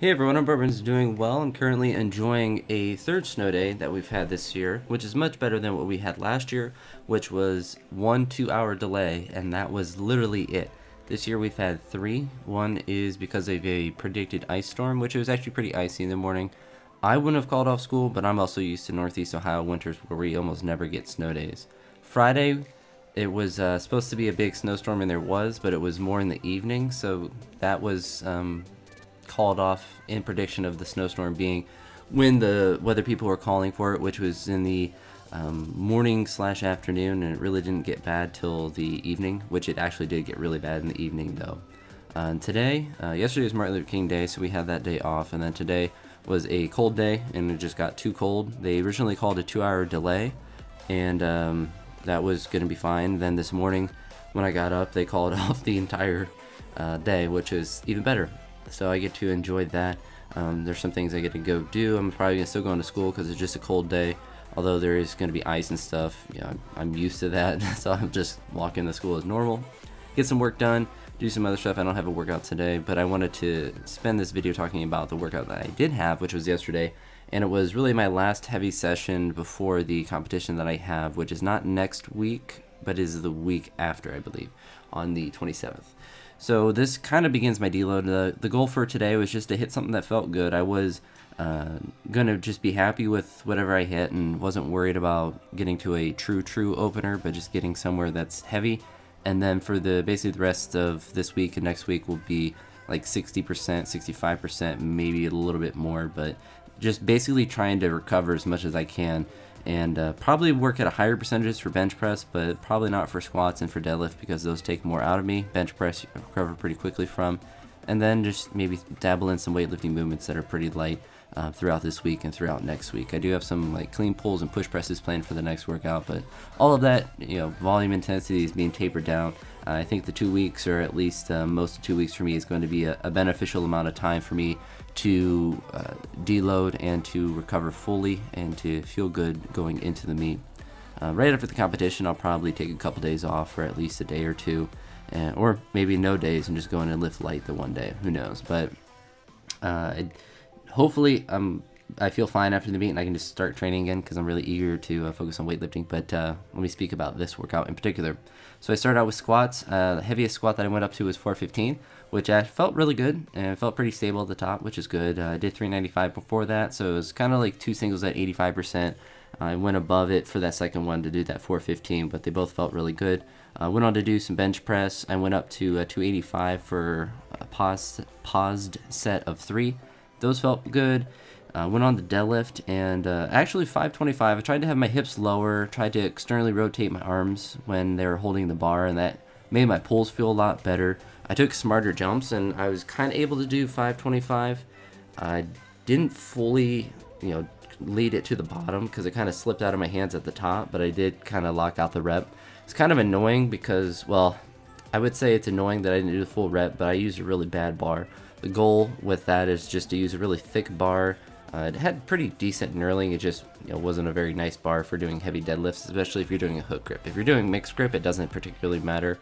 Hey everyone, I'm Bourbon's doing well. I'm currently enjoying a third snow day that we've had this year, which is much better than what we had last year, which was 1 2 hour delay, and that was literally it. This year we've had three. One is because of a predicted ice storm, which was actually pretty icy in the morning. I wouldn't have called off school, but I'm also used to Northeast Ohio winters where we almost never get snow days. Friday, it was supposed to be a big snowstorm, and there was, but it was more in the evening, so that was called off in prediction of the snowstorm being when the weather people were calling for it, which was in the morning slash afternoon, and it really didn't get bad till the evening, which it actually did get really bad in the evening though. And today, yesterday was Martin Luther King Day, so we had that day off, and then today was a cold day, and it just got too cold. They originally called a 2 hour delay, and that was going to be fine. Then this morning, when I got up, they called off the entire day, which is even better. So I get to enjoy that. There's some things I get to go do. I'm probably still going to school because it's just a cold day, although there is going to be ice and stuff. I'm used to that, so I'm just walking to school as normal. Get some work done, do some other stuff. I don't have a workout today, but I wanted to spend this video talking about the workout that I did have, which was yesterday, and it was really my last heavy session before the competition that I have, which is not next week, but is the week after, I believe, on the 27th. So this kind of begins my deload. The goal for today was just to hit something that felt good. I was going to just be happy with whatever I hit and wasn't worried about getting to a true opener, but just getting somewhere that's heavy. And then for basically the rest of this week and next week will be like 60%, 65%, maybe a little bit more, but just basically trying to recover as much as I can. And probably work at a higher percentages for bench press, but probably not for squats and for deadlift because those take more out of me. Bench press you recover pretty quickly from, and then just maybe dabble in some weightlifting movements that are pretty light throughout this week and throughout next week. I do have some like clean pulls and push presses planned for the next workout, but all of that, volume intensity is being tapered down. I think the 2 weeks, or at least most of 2 weeks for me, is going to be a beneficial amount of time for me to deload and to recover fully and to feel good going into the meet. Right after the competition, I'll probably take a couple days off for at least a day or two, or maybe no days and just go in and lift light the one day. Who knows? But hopefully I feel fine after the meet and I can just start training again because I'm really eager to focus on weightlifting. But let me speak about this workout in particular. So I started out with squats. The heaviest squat that I went up to was 415, which I felt really good and it felt pretty stable at the top, which is good. I did 395 before that, so it was kind of like two singles at 85%. I went above it for that second one to do that 415, but they both felt really good. Went on to do some bench press. I went up to 285 for a paused set of 3. Those felt good. Went on the deadlift, and actually 525. I tried to have my hips lower, tried to externally rotate my arms when they were holding the bar, and that made my pulls feel a lot better. I took smarter jumps, and I was kind of able to do 525. I didn't fully, lead it to the bottom because it kind of slipped out of my hands at the top, but I did kind of lock out the rep. It's kind of annoying because, well, I would say it's annoying that I didn't do the full rep, but I used a really bad bar. The goal with that is just to use a really thick bar. It had pretty decent knurling. It just wasn't a very nice bar for doing heavy deadlifts, especially if you're doing a hook grip. If you're doing mixed grip, it doesn't particularly matter,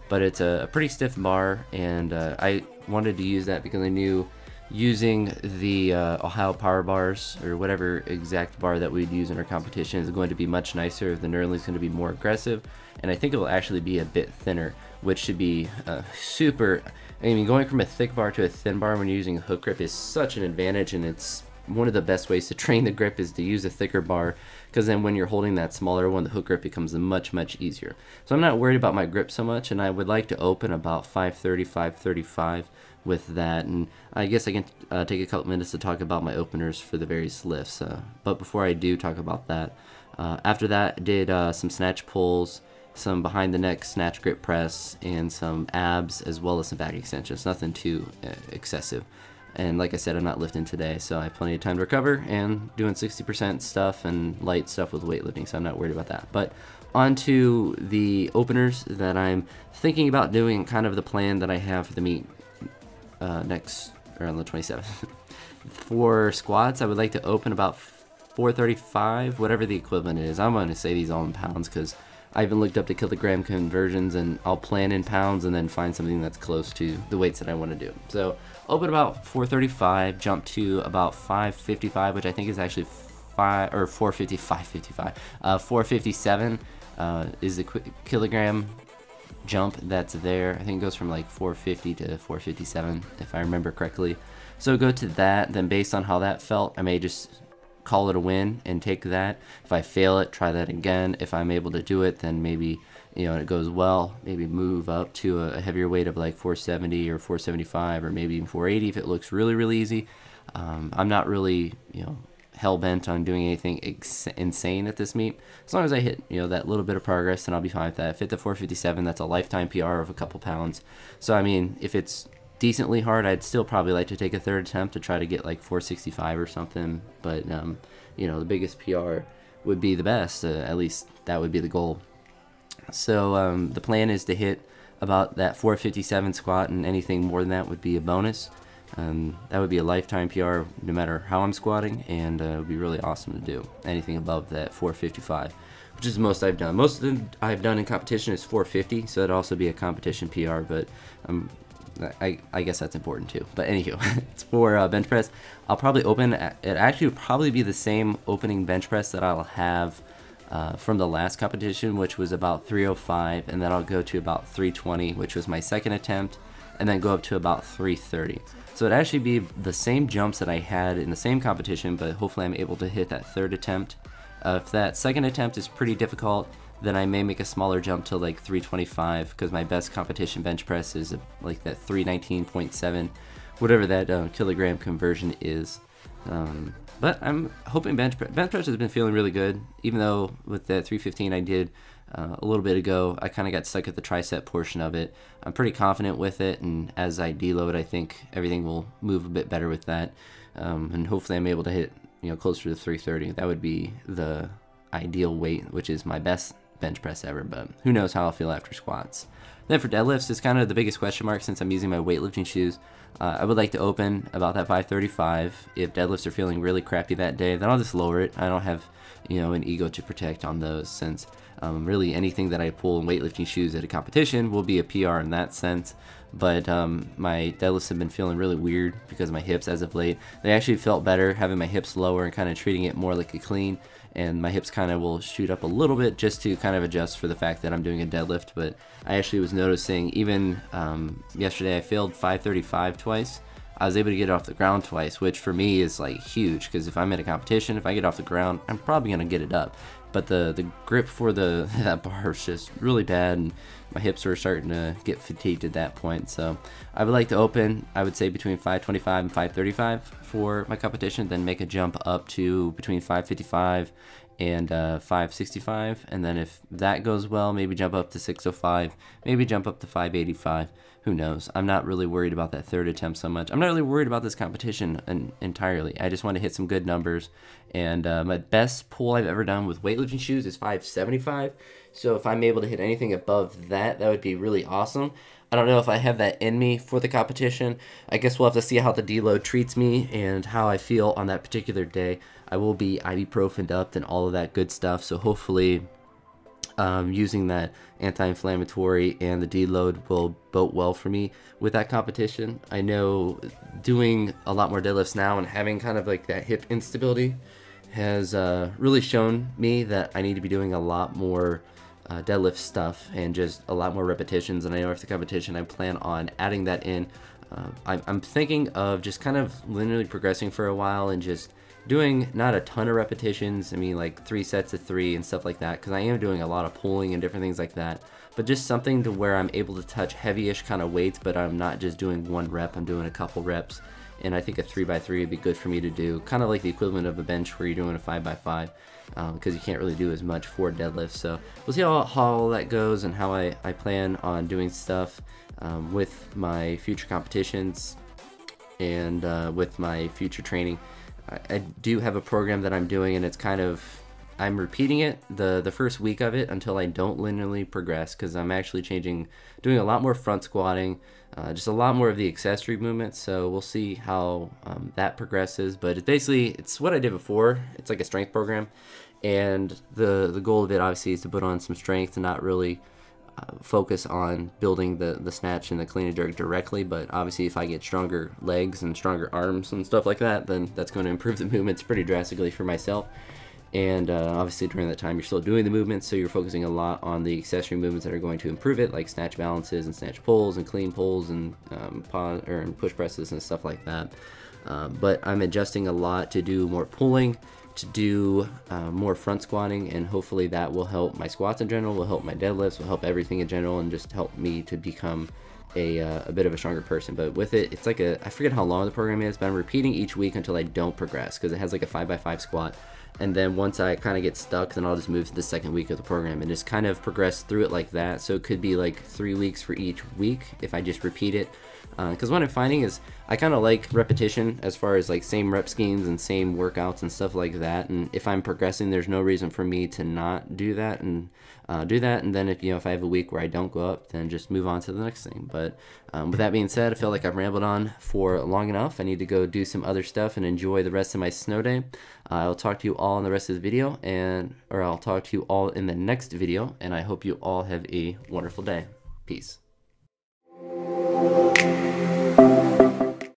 but it's a pretty stiff bar, and I wanted to use that because I knew using the Ohio Power Bars, or whatever exact bar that we'd use in our competition, is going to be much nicer. The knurling is going to be more aggressive, and I think it will actually be a bit thinner, which should be super. I mean, going from a thick bar to a thin bar when you're using a hook grip is such an advantage, and it's one of the best ways to train the grip is to use a thicker bar, because then when you're holding that smaller one, the hook grip becomes much easier. So I'm not worried about my grip so much, and I would like to open about 530, 535 with that. And I guess I can take a couple minutes to talk about my openers for the various lifts. But before I do talk about that, after that, I did some snatch pulls, some behind the neck snatch grip press, and some abs, as well as some back extensions. Nothing too excessive. And like I said, I'm not lifting today, so I have plenty of time to recover and doing 60% stuff and light stuff with weightlifting, so I'm not worried about that. But on to the openers that I'm thinking about doing, kind of the plan that I have for the meet next, or on the 27th. For squats, I would like to open about 435, whatever the equivalent is. I'm going to say these all in pounds because I even looked up the kilogram conversions, and I'll plan in pounds and then find something that's close to the weights that I want to do. So open about 435, jump to about 555, which I think is actually 457 is the kilogram jump that's there. I think it goes from like 450 to 457 if I remember correctly. So go to that, then based on how that felt, I may just call it a win and take that. If I fail it, try that again. If I'm able to do it, then maybe, you know, it goes well, maybe move up to a heavier weight of like 470 or 475 or maybe even 480 if it looks really, really easy. I'm not really, you know, hell-bent on doing anything insane at this meet. As long as I hit, you know, that little bit of progress, then I'll be fine with that. If I hit the 457, that's a lifetime PR of a couple pounds. So I mean, if it's decently hard, I'd still probably like to take a third attempt to try to get like 465 or something. But you know, the biggest PR would be the best. At least that would be the goal. So the plan is to hit about that 457 squat, and anything more than that would be a bonus. That would be a lifetime PR no matter how I'm squatting, and it would be really awesome to do. Anything above that 455, which is the most I've done. Most of them I've done in competition is 450, so it'd also be a competition PR, but I guess that's important too. But anywho, it's for bench press. I'll probably open, it actually would probably be the same opening bench press that I'll have from the last competition, which was about 305, and then I'll go to about 320, which was my second attempt, and then go up to about 330. So it'd actually be the same jumps that I had in the same competition, but hopefully I'm able to hit that third attempt. If that second attempt is pretty difficult, then I may make a smaller jump to like 325, because my best competition bench press is like that 319.7, whatever that kilogram conversion is. But I'm hoping bench press has been feeling really good, even though with that 315 I did a little bit ago, I kind of got stuck at the tricep portion of it. I'm pretty confident with it, and as I deload, I think everything will move a bit better with that, and hopefully I'm able to hit, you know, closer to 330. That would be the ideal weight, which is my best bench press ever, but who knows how I'll feel after squats. Then for deadlifts, it's kind of the biggest question mark since I'm using my weightlifting shoes. I would like to open about that 535. If deadlifts are feeling really crappy that day, then I'll just lower it. I don't have, you know, an ego to protect on those, since really anything that I pull in weightlifting shoes at a competition will be a PR in that sense. But my deadlifts have been feeling really weird because of my hips as of late. They actually felt better having my hips lower and kind of treating it more like a clean, and my hips kind of will shoot up a little bit just to kind of adjust for the fact that I'm doing a deadlift. But I actually was noticing even yesterday I failed 535 twice. I was able to get off the ground twice, which for me is like huge, because if I'm in a competition, if I get off the ground, I'm probably gonna get it up. But the grip for that bar is just really bad, and my hips are starting to get fatigued at that point. So I would like to open, I would say, between 525 and 535 for my competition, then make a jump up to between 555 and 565, and then if that goes well, maybe jump up to 605, maybe jump up to 585. Who knows? I'm not really worried about that third attempt so much. I'm not really worried about this competition entirely. I just want to hit some good numbers, and my best pull I've ever done with weightlifting shoes is 575. So if I'm able to hit anything above that, that would be really awesome. I don't know if I have that in me for the competition. I guess we'll have to see how the deload treats me and how I feel on that particular day. I will be ibuprofened up and all of that good stuff, so hopefully using that anti-inflammatory and the deload will bode well for me with that competition. I know doing a lot more deadlifts now and having kind of like that hip instability has really shown me that I need to be doing a lot more deadlift stuff and just a lot more repetitions. And I know after the competition I plan on adding that in. I'm thinking of just kind of linearly progressing for a while and just doing not a ton of repetitions. I mean, like 3 sets of 3 and stuff like that, because I am doing a lot of pulling and different things like that, but just something to where I'm able to touch heavy-ish kind of weights, but I'm not just doing 1 rep, I'm doing a couple reps. And I think a 3x3 would be good for me to do, kind of like the equivalent of a bench where you're doing a 5x5, because you can't really do as much for deadlifts. So we'll see how all that goes and how I plan on doing stuff with my future competitions and with my future training. I do have a program that I'm doing, and it's kind of, I'm repeating it the first week of it until I don't linearly progress, because I'm actually doing a lot more front squatting, just a lot more of the accessory movements. So we'll see how that progresses. But it's basically, it's what I did before. It's like a strength program, And the goal of it obviously is to put on some strength and not really focus on building the snatch and the clean and jerk directly. But obviously if I get stronger legs and stronger arms and stuff like that, then that's going to improve the movements pretty drastically for myself. And obviously during that time you're still doing the movements, so you're focusing a lot on the accessory movements that are going to improve it, like snatch balances and snatch pulls and clean pulls and push presses and stuff like that. But I'm adjusting a lot to do more pulling, to do more front squatting, and hopefully that will help my squats in general, will help my deadlifts, will help everything in general, and just help me to become a bit of a stronger person. But with it, it's like I forget how long the program is, but I'm repeating each week until I don't progress, because it has like a 5x5 squat. And then once I kind of get stuck, then I'll just move to the second week of the program and just kind of progress through it like that. So it could be like 3 weeks for each week if I just repeat it. Because what I'm finding is I kind of like repetition as far as like same rep schemes and same workouts and stuff like that. And if I'm progressing, there's no reason for me to not do that and do that. And then if I have a week where I don't go up, then just move on to the next thing. But with that being said, I feel like I've rambled on for long enough. I need to go do some other stuff and enjoy the rest of my snow day. I'll talk to you all in the rest of the video, or I'll talk to you all in the next video. And I hope you all have a wonderful day. Peace.